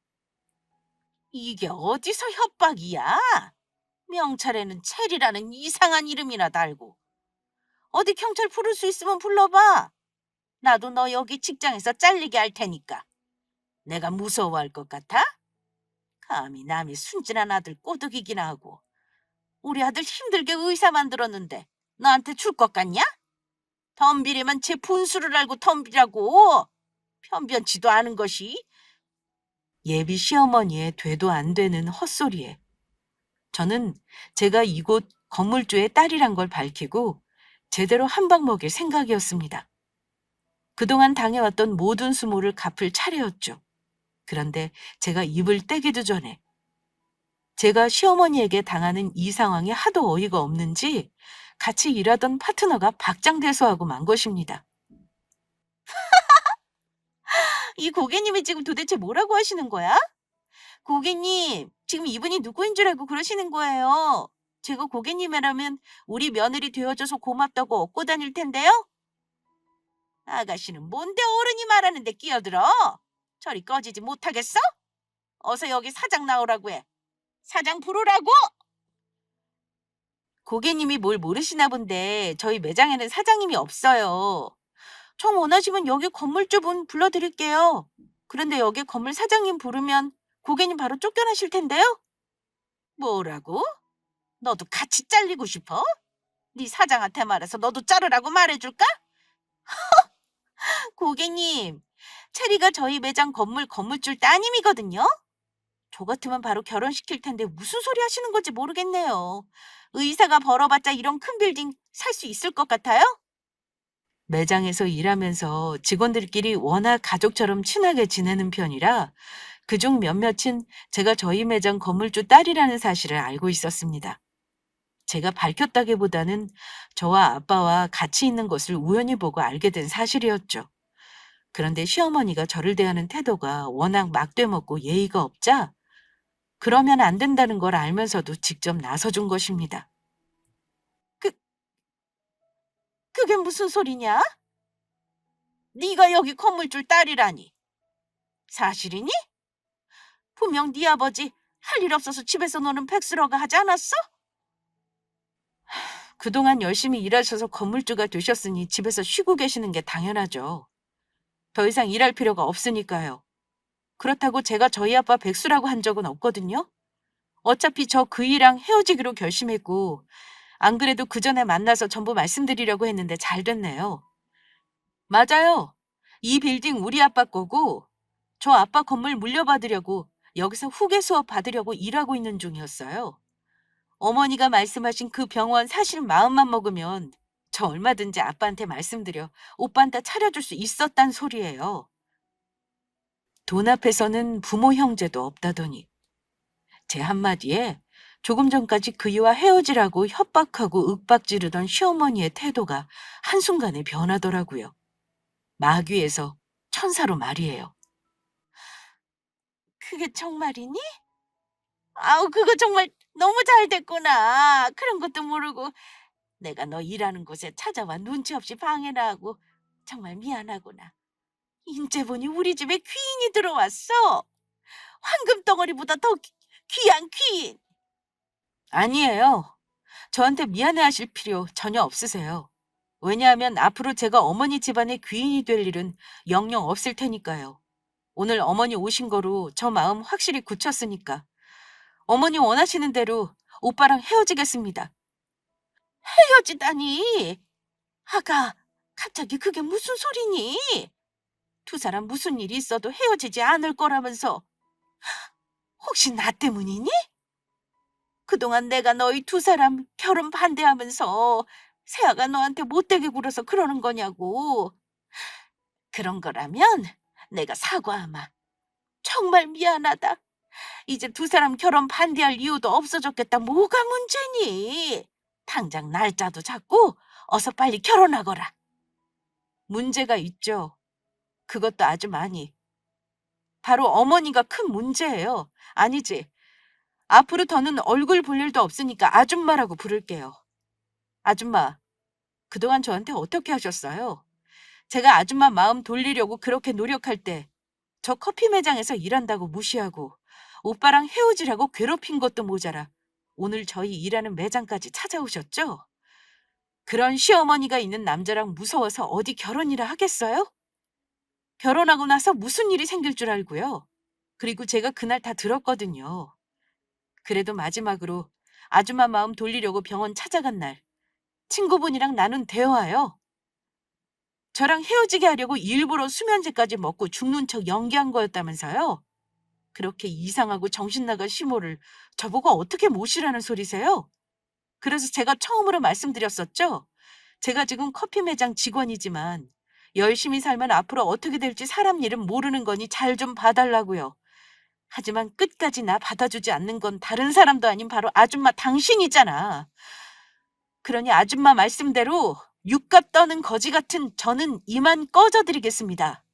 이게 어디서 협박이야? 명찰에는 체리라는 이상한 이름이나 달고. 어디 경찰 부를 수 있으면 불러봐. 나도 너 여기 직장에서 잘리게 할 테니까. 내가 무서워할 것 같아? 감히 남이 순진한 아들 꼬드기기나 하고. 우리 아들 힘들게 의사 만들었는데 나한테 줄 것 같냐? 덤비려면 제 분수를 알고 덤비라고. 변변치도 않은 것이. 예비 시어머니의 되도 안 되는 헛소리에 저는 제가 이곳 건물주의 딸이란 걸 밝히고 제대로 한 방 먹일 생각이었습니다. 그동안 당해왔던 모든 수모를 갚을 차례였죠. 그런데 제가 입을 떼기도 전에 제가 시어머니에게 당하는 이 상황이 하도 어이가 없는지 같이 일하던 파트너가 박장대소하고 만 것입니다. 이 고객님이 지금 도대체 뭐라고 하시는 거야? 고객님, 지금 이분이 누구인 줄 알고 그러시는 거예요. 제가 고객님이라면 우리 며느리 되어줘서 고맙다고 얻고 다닐 텐데요? 아가씨는 뭔데 어른이 말하는데 끼어들어? 저리 꺼지지 못하겠어? 어서 여기 사장 나오라고 해. 사장 부르라고! 고객님이 뭘 모르시나 본데 저희 매장에는 사장님이 없어요. 정 원하시면 여기 건물주분 불러드릴게요. 그런데 여기 건물 사장님 부르면 고객님 바로 쫓겨나실 텐데요? 뭐라고? 너도 같이 잘리고 싶어? 네 사장한테 말해서 너도 자르라고 말해줄까? 고객님, 체리가 저희 매장 건물줄 따님이거든요. 저 같으면 바로 결혼시킬 텐데 무슨 소리 하시는 건지 모르겠네요. 의사가 벌어봤자 이런 큰 빌딩 살 수 있을 것 같아요? 매장에서 일하면서 직원들끼리 워낙 가족처럼 친하게 지내는 편이라 그중 몇몇은 제가 저희 매장 건물주 딸이라는 사실을 알고 있었습니다. 제가 밝혔다기보다는 저와 아빠와 같이 있는 것을 우연히 보고 알게 된 사실이었죠. 그런데 시어머니가 저를 대하는 태도가 워낙 막대먹고 예의가 없자 그러면 안 된다는 걸 알면서도 직접 나서준 것입니다. 그, 그게 무슨 소리냐? 네가 여기 건물줄 딸이라니. 사실이니? 분명 네 아버지 할 일 없어서 집에서 노는 백수라고 하지 않았어? 그동안 열심히 일하셔서 건물주가 되셨으니 집에서 쉬고 계시는 게 당연하죠. 더 이상 일할 필요가 없으니까요. 그렇다고 제가 저희 아빠 백수라고 한 적은 없거든요. 어차피 저 그이랑 헤어지기로 결심했고 안 그래도 그 전에 만나서 전부 말씀드리려고 했는데 잘 됐네요. 맞아요. 이 빌딩 우리 아빠 거고 저 아빠 건물 물려받으려고 여기서 후계 수업 받으려고 일하고 있는 중이었어요. 어머니가 말씀하신 그 병원 사실 마음만 먹으면 저 얼마든지 아빠한테 말씀드려 오빠한테 차려줄 수 있었단 소리예요. 돈 앞에서는 부모 형제도 없다더니 제 한마디에 조금 전까지 그이와 헤어지라고 협박하고 윽박지르던 시어머니의 태도가 한순간에 변하더라고요. 마귀에서 천사로 말이에요. 그게 정말이니? 아우, 그거 정말 너무 잘 됐구나. 그런 것도 모르고 내가 너 일하는 곳에 찾아와 눈치 없이 방해나 하고 정말 미안하구나. 인제 보니 우리 집에 귀인이 들어왔어. 황금 덩어리보다 더 귀한 귀인. 아니에요. 저한테 미안해하실 필요 전혀 없으세요. 왜냐하면 앞으로 제가 어머니 집안의 귀인이 될 일은 영영 없을 테니까요. 오늘 어머니 오신 거로 저 마음 확실히 굳혔으니까 어머니 원하시는 대로 오빠랑 헤어지겠습니다. 헤어지다니. 아가, 갑자기 그게 무슨 소리니? 두 사람 무슨 일이 있어도 헤어지지 않을 거라면서 혹시 나 때문이니? 그동안 내가 너희 두 사람 결혼 반대하면서 세아가 너한테 못되게 굴어서 그러는 거냐고. 그런 거라면 내가 사과하마. 정말 미안하다. 이제 두 사람 결혼 반대할 이유도 없어졌겠다. 뭐가 문제니? 당장 날짜도 잡고 어서 빨리 결혼하거라. 문제가 있죠. 그것도 아주 많이. 바로 어머니가 큰 문제예요. 아니지. 앞으로 더는 얼굴 볼 일도 없으니까 아줌마라고 부를게요. 아줌마, 그동안 저한테 어떻게 하셨어요? 제가 아줌마 마음 돌리려고 그렇게 노력할 때 저 커피 매장에서 일한다고 무시하고 오빠랑 헤어지라고 괴롭힌 것도 모자라 오늘 저희 일하는 매장까지 찾아오셨죠? 그런 시어머니가 있는 남자랑 무서워서 어디 결혼이라 하겠어요? 결혼하고 나서 무슨 일이 생길 줄 알고요. 그리고 제가 그날 다 들었거든요. 그래도 마지막으로 아줌마 마음 돌리려고 병원 찾아간 날 친구분이랑 나눈 대화요. 저랑 헤어지게 하려고 일부러 수면제까지 먹고 죽는 척 연기한 거였다면서요. 그렇게 이상하고 정신 나간 시모를 저보고 어떻게 모시라는 소리세요? 그래서 제가 처음으로 말씀드렸었죠. 제가 지금 커피 매장 직원이지만 열심히 살면 앞으로 어떻게 될지 사람 일은 모르는 거니 잘 좀 봐달라고요. 하지만 끝까지 나 받아주지 않는 건 다른 사람도 아닌 바로 아줌마 당신이잖아. 그러니 아줌마 말씀대로 육갑 떠는 거지 같은 저는 이만 꺼져드리겠습니다.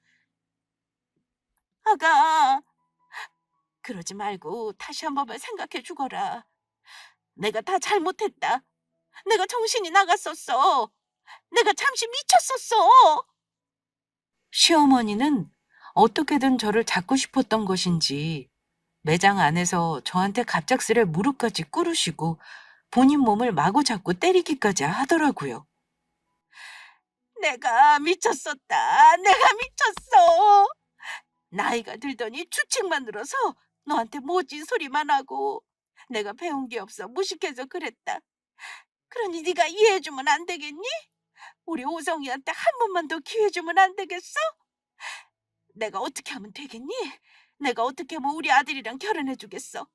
아가, 그러지 말고 다시 한 번만 생각해 주거라. 내가 다 잘못했다. 내가 정신이 나갔었어. 내가 잠시 미쳤었어. 시어머니는 어떻게든 저를 잡고 싶었던 것인지 매장 안에서 저한테 갑작스레 무릎까지 꿇으시고 본인 몸을 마구 잡고 때리기까지 하더라고요. 내가 미쳤었다. 내가 미쳤어. 나이가 들더니 주책만 들어서 너한테 모진 소리만 하고 내가 배운 게 없어 무식해서 그랬다. 그러니 네가 이해해주면 안 되겠니? 우리 오성이한테 한 번만 더 기회 주면 안 되겠어? 내가 어떻게 하면 되겠니? 내가 어떻게 하면 우리 아들이랑 결혼해주겠어?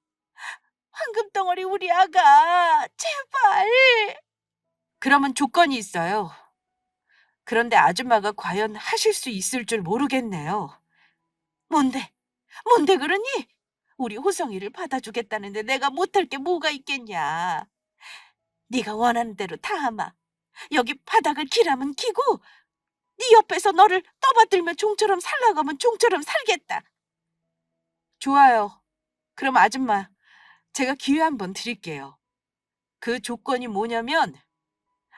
황금덩어리 우리 아가, 제발. 그러면 조건이 있어요. 그런데 아줌마가 과연 하실 수 있을 줄 모르겠네요. 뭔데? 뭔데 그러니? 우리 호성이를 받아주겠다는데 내가 못할 게 뭐가 있겠냐. 네가 원하는 대로 다 하마. 여기 바닥을 기라면 기고 네 옆에서 너를 떠받들며 종처럼 살라가면 종처럼 살겠다. 좋아요. 그럼 아줌마, 제가 기회 한번 드릴게요. 그 조건이 뭐냐면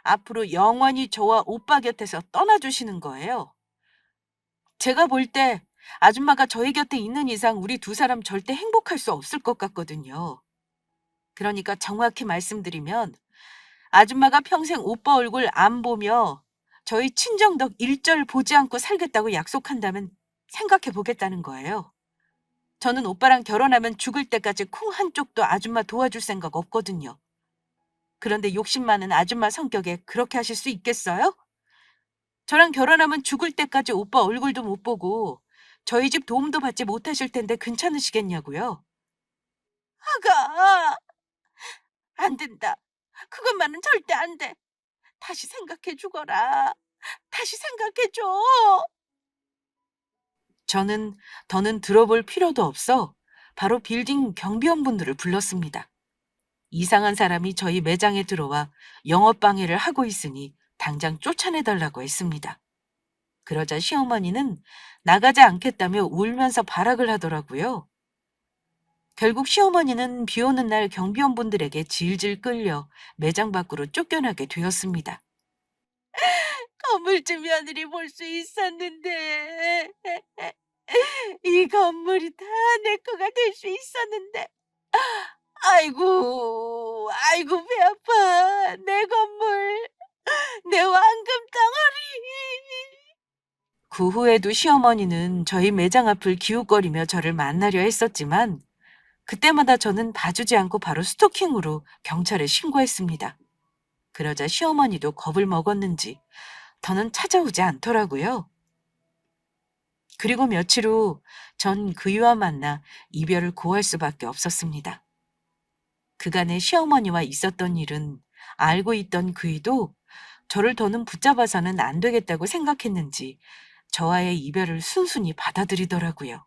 앞으로 영원히 저와 오빠 곁에서 떠나주시는 거예요. 제가 볼 때 아줌마가 저희 곁에 있는 이상 우리 두 사람 절대 행복할 수 없을 것 같거든요. 그러니까 정확히 말씀드리면 아줌마가 평생 오빠 얼굴 안 보며 저희 친정덕 일절 보지 않고 살겠다고 약속한다면 생각해 보겠다는 거예요. 저는 오빠랑 결혼하면 죽을 때까지 콩 한쪽도 아줌마 도와줄 생각 없거든요. 그런데 욕심 많은 아줌마 성격에 그렇게 하실 수 있겠어요? 저랑 결혼하면 죽을 때까지 오빠 얼굴도 못 보고 저희 집 도움도 받지 못하실 텐데 괜찮으시겠냐고요? 아가, 안 된다. 그것만은 절대 안 돼. 다시 생각해 주거라. 다시 생각해 줘. 저는 더는 들어볼 필요도 없어 바로 빌딩 경비원분들을 불렀습니다. 이상한 사람이 저희 매장에 들어와 영업방해를 하고 있으니 당장 쫓아내달라고 했습니다. 그러자 시어머니는 나가지 않겠다며 울면서 발악을 하더라고요. 결국 시어머니는 비 오는 날 경비원분들에게 질질 끌려 매장 밖으로 쫓겨나게 되었습니다. 건물주 며느리 볼 수 있었는데, 이 건물이 다 내 거가 될 수 있었는데, 아이고, 아이고, 배 아파. 내 건물, 내 왕금 덩어리. 그 후에도 시어머니는 저희 매장 앞을 기웃거리며 저를 만나려 했었지만, 그때마다 저는 봐주지 않고 바로 스토킹으로 경찰에 신고했습니다. 그러자 시어머니도 겁을 먹었는지 더는 찾아오지 않더라고요. 그리고 며칠 후 전 그이와 만나 이별을 고할 수밖에 없었습니다. 그간의 시어머니와 있었던 일은 알고 있던 그이도 저를 더는 붙잡아서는 안 되겠다고 생각했는지 저와의 이별을 순순히 받아들이더라고요.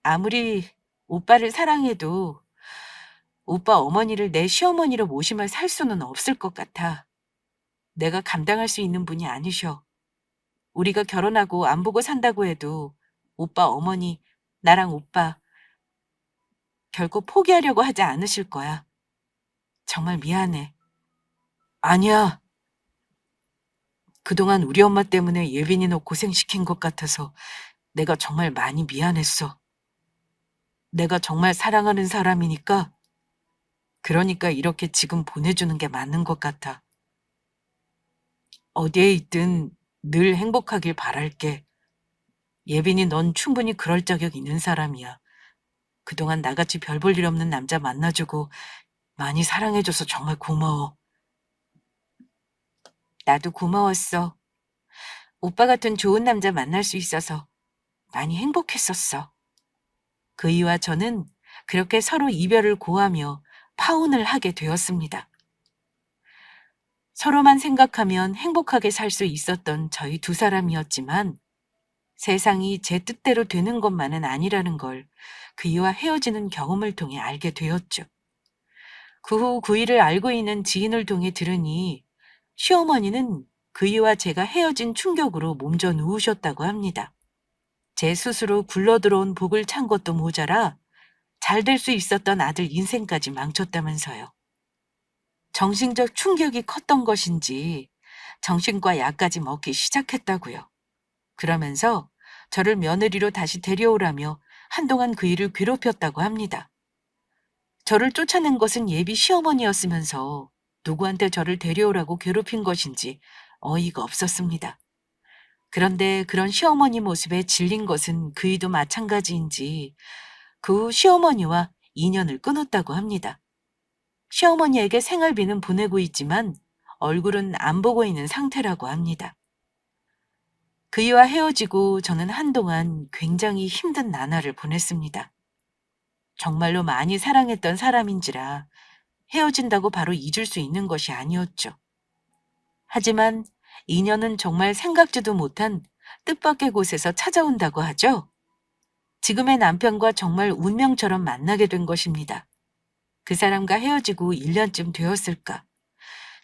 아무리 오빠를 사랑해도 오빠 어머니를 내 시어머니로 모시며 살 수는 없을 것 같아. 내가 감당할 수 있는 분이 아니셔. 우리가 결혼하고 안 보고 산다고 해도 오빠 어머니, 나랑 오빠 결코 포기하려고 하지 않으실 거야. 정말 미안해. 아니야. 그동안 우리 엄마 때문에 예빈이 너 고생시킨 것 같아서 내가 정말 많이 미안했어. 내가 정말 사랑하는 사람이니까 그러니까 이렇게 지금 보내주는 게 맞는 것 같아. 어디에 있든 늘 행복하길 바랄게. 예빈이 넌 충분히 그럴 자격 있는 사람이야. 그동안 나같이 별 볼 일 없는 남자 만나주고 많이 사랑해줘서 정말 고마워. 나도 고마웠어. 오빠 같은 좋은 남자 만날 수 있어서 많이 행복했었어. 그이와 저는 그렇게 서로 이별을 고하며 파혼을 하게 되었습니다. 서로만 생각하면 행복하게 살 수 있었던 저희 두 사람이었지만 세상이 제 뜻대로 되는 것만은 아니라는 걸 그이와 헤어지는 경험을 통해 알게 되었죠. 그 후 그이를 알고 있는 지인을 통해 들으니 시어머니는 그이와 제가 헤어진 충격으로 몸져 누우셨다고 합니다. 제 스스로 굴러들어온 복을 찬 것도 모자라 잘 될 수 있었던 아들 인생까지 망쳤다면서요. 정신적 충격이 컸던 것인지 정신과 약까지 먹기 시작했다고요. 그러면서 저를 며느리로 다시 데려오라며 한동안 그 일을 괴롭혔다고 합니다. 저를 쫓아낸 것은 예비 시어머니였으면서 누구한테 저를 데려오라고 괴롭힌 것인지 어이가 없었습니다. 그런데 그런 시어머니 모습에 질린 것은 그이도 마찬가지인지 그 후 시어머니와 인연을 끊었다고 합니다. 시어머니에게 생활비는 보내고 있지만 얼굴은 안 보고 있는 상태라고 합니다. 그이와 헤어지고 저는 한동안 굉장히 힘든 나날을 보냈습니다. 정말로 많이 사랑했던 사람인지라 헤어진다고 바로 잊을 수 있는 것이 아니었죠. 하지만 인연은 정말 생각지도 못한 뜻밖의 곳에서 찾아온다고 하죠. 지금의 남편과 정말 운명처럼 만나게 된 것입니다. 그 사람과 헤어지고 1년쯤 되었을까.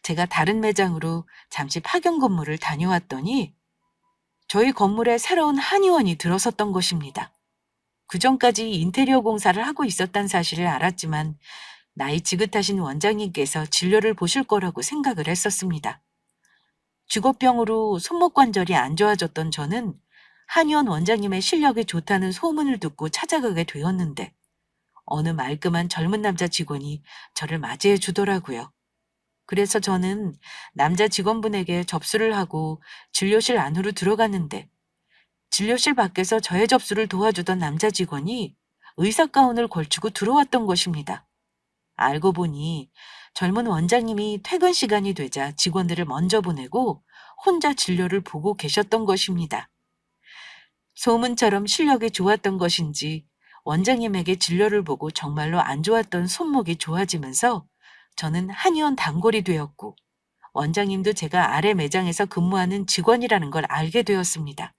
제가 다른 매장으로 잠시 파견 근무를 다녀왔더니 저희 건물에 새로운 한의원이 들어섰던 것입니다. 그전까지 인테리어 공사를 하고 있었단 사실을 알았지만 나이 지긋하신 원장님께서 진료를 보실 거라고 생각을 했었습니다. 주거병으로 손목 관절이 안 좋아졌던 저는 한의원 원장님의 실력이 좋다는 소문을 듣고 찾아가게 되었는데 어느 말끔한 젊은 남자 직원이 저를 맞이해 주더라고요. 그래서 저는 남자 직원분에게 접수를 하고 진료실 안으로 들어갔는데 진료실 밖에서 저의 접수를 도와주던 남자 직원이 의사 가운을 걸치고 들어왔던 것입니다. 알고 보니 젊은 원장님이 퇴근 시간이 되자 직원들을 먼저 보내고 혼자 진료를 보고 계셨던 것입니다. 소문처럼 실력이 좋았던 것인지 원장님에게 진료를 보고 정말로 안 좋았던 손목이 좋아지면서 저는 한의원 단골이 되었고 원장님도 제가 아래 매장에서 근무하는 직원이라는 걸 알게 되었습니다.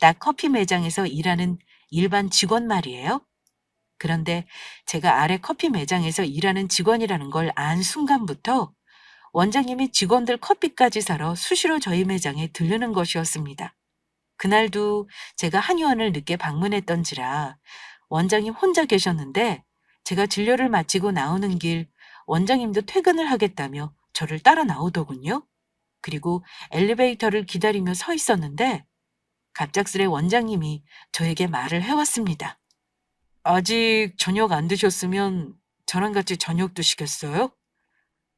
딱 커피 매장에서 일하는 일반 직원 말이에요. 그런데 제가 아래 커피 매장에서 일하는 직원이라는 걸 안 순간부터 원장님이 직원들 커피까지 사러 수시로 저희 매장에 들르는 것이었습니다. 그날도 제가 한의원을 늦게 방문했던지라 원장님 혼자 계셨는데 제가 진료를 마치고 나오는 길 원장님도 퇴근을 하겠다며 저를 따라 나오더군요. 그리고 엘리베이터를 기다리며 서 있었는데 갑작스레 원장님이 저에게 말을 해왔습니다. 아직 저녁 안 드셨으면 저랑 같이 저녁 드시겠어요?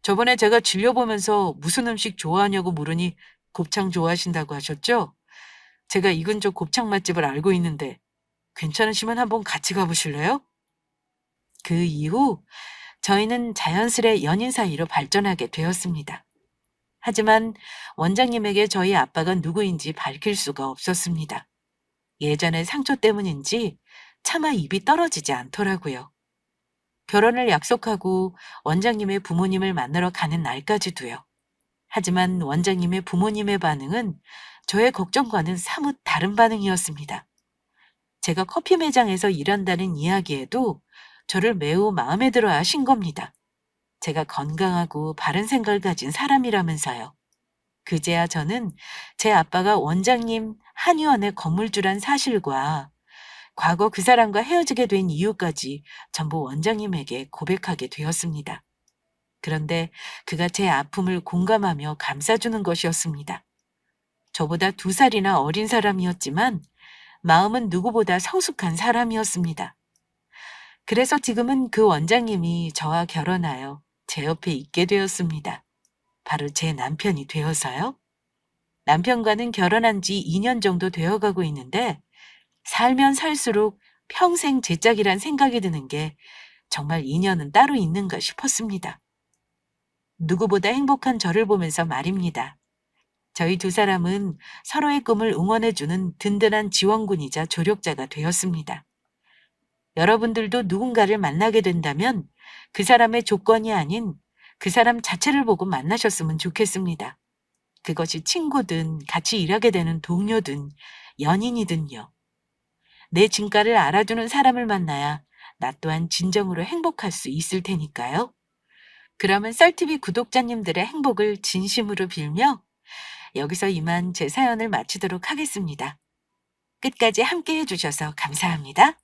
저번에 제가 진료 보면서 무슨 음식 좋아하냐고 물으니 곱창 좋아하신다고 하셨죠? 제가 이 근처 곱창 맛집을 알고 있는데 괜찮으시면 한번 같이 가보실래요? 그 이후 저희는 자연스레 연인 사이로 발전하게 되었습니다. 하지만 원장님에게 저희 아빠가 누구인지 밝힐 수가 없었습니다. 예전의 상처 때문인지 차마 입이 떨어지지 않더라고요. 결혼을 약속하고 원장님의 부모님을 만나러 가는 날까지도요. 하지만 원장님의 부모님의 반응은 저의 걱정과는 사뭇 다른 반응이었습니다. 제가 커피 매장에서 일한다는 이야기에도 저를 매우 마음에 들어 하신 겁니다. 제가 건강하고 바른 생각을 가진 사람이라면서요. 그제야 저는 제 아빠가 원장님 한의원의 건물주란 사실과 과거 그 사람과 헤어지게 된 이유까지 전부 원장님에게 고백하게 되었습니다. 그런데 그가 제 아픔을 공감하며 감싸주는 것이었습니다. 저보다 2살이나 어린 사람이었지만 마음은 누구보다 성숙한 사람이었습니다. 그래서 지금은 그 원장님이 저와 결혼하여 제 옆에 있게 되었습니다. 바로 제 남편이 되어서요. 남편과는 결혼한 지 2년 정도 되어가고 있는데 살면 살수록 평생 제 짝이란 생각이 드는 게 정말 인연은 따로 있는가 싶었습니다. 누구보다 행복한 저를 보면서 말입니다. 저희 2사람은 서로의 꿈을 응원해주는 든든한 지원군이자 조력자가 되었습니다. 여러분들도 누군가를 만나게 된다면 그 사람의 조건이 아닌 그 사람 자체를 보고 만나셨으면 좋겠습니다. 그것이 친구든 같이 일하게 되는 동료든 연인이든요. 내 진가를 알아주는 사람을 만나야 나 또한 진정으로 행복할 수 있을 테니까요. 그러면 썰TV 구독자님들의 행복을 진심으로 빌며 여기서 이만 제 사연을 마치도록 하겠습니다. 끝까지 함께 해주셔서 감사합니다.